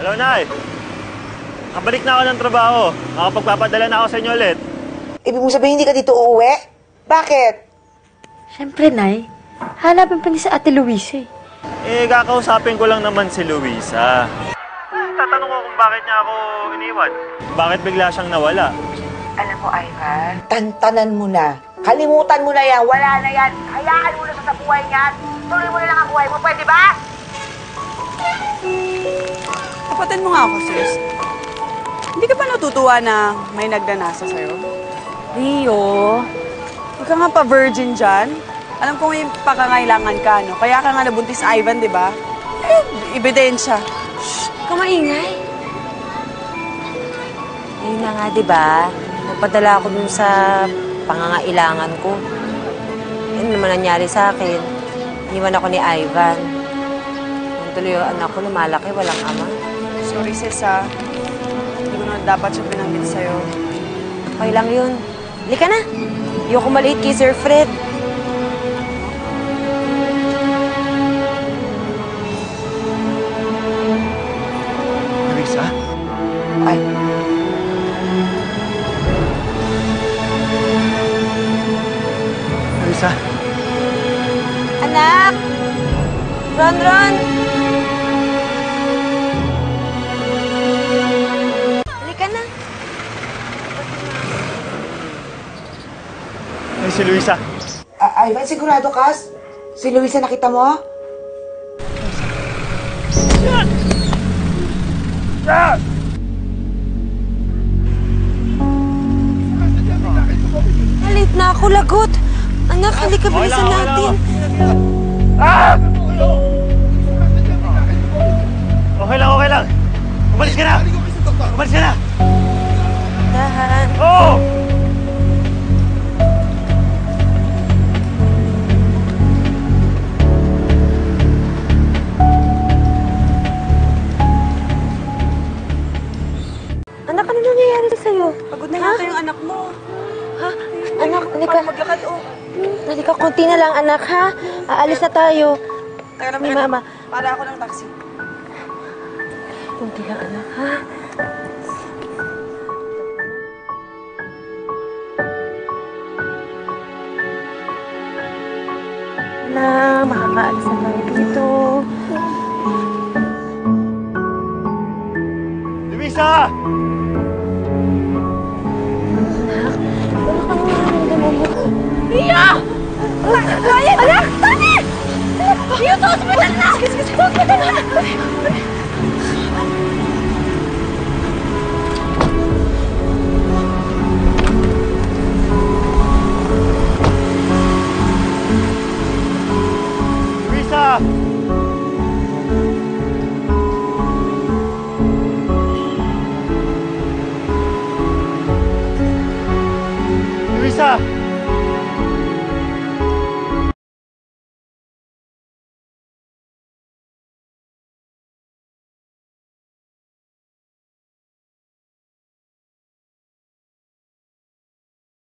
Hello, Nay. Nakabalik na ako ng trabaho. Makapagpapadala na ako sa inyo ulit. Ibig mong sabihin hindi ka dito uuwi? Bakit? Siyempre, Nay. Hanapin pa niya sa Ate Luisa Kakausapin ko lang naman si Luisa. Tatanong ko kung bakit niya ako iniwan. Bakit bigla siyang nawala? Alam mo, Ivan, tantanan mo na. Kalimutan mo na yan. Wala na yan. Hayaan mo na sa buhay niyan. Tuloy mo na lang ang buhay mo. Pwede ba? Tapatin mo nga ako, sis. Hindi ka pa natutuwa na may nagdanasa sa'yo? Rio. Huwag ka nga pa-virgin dyan. Alam ko may pakangailangan ka, no? Kaya ka nga nabuntis Ivan, di ba? Ebidensya. Shh! Kamaingay. Ayun na nga, di ba? Nagpadala ako dun sa pangangailangan ko. Yan naman nangyari sa akin. Iniwan ako ni Ivan. Yung tuloy yung anak ko, lumalaki, walang ama. Sorry, sis, ha? Hindi ko na dapat siya binanggit sa'yo. Okay lang yun. Halika na. Ayoko maliit kay Sir Fred. Luisa? Ay. Luisa? Anak! Ron! Halika na. Ay, si Luisa. Ivan, sigurado ka? Si Luisa nakita mo? Malit na ako, lagot. Anak, halika, bilisan natin. Okay lang. Umalis ka na! Umalis ka na! Dahan. Oo! Anak, ano nangyayari sa'yo? Pagod na yata yung anak mo. Ha? Anak, halika. Maglakad, oh. Halika, konti na lang, anak, ha? Aalis na tayo. Teka Ni lang, Mama. para ako ng taxi. Konti lang, anak, ha? Anak, makakaalis na tayo dito. Luisa! Anak, wala kang nararamdaman mo. Ria! Anak! Tani! Rio, sa hospital na! Sa hospital na!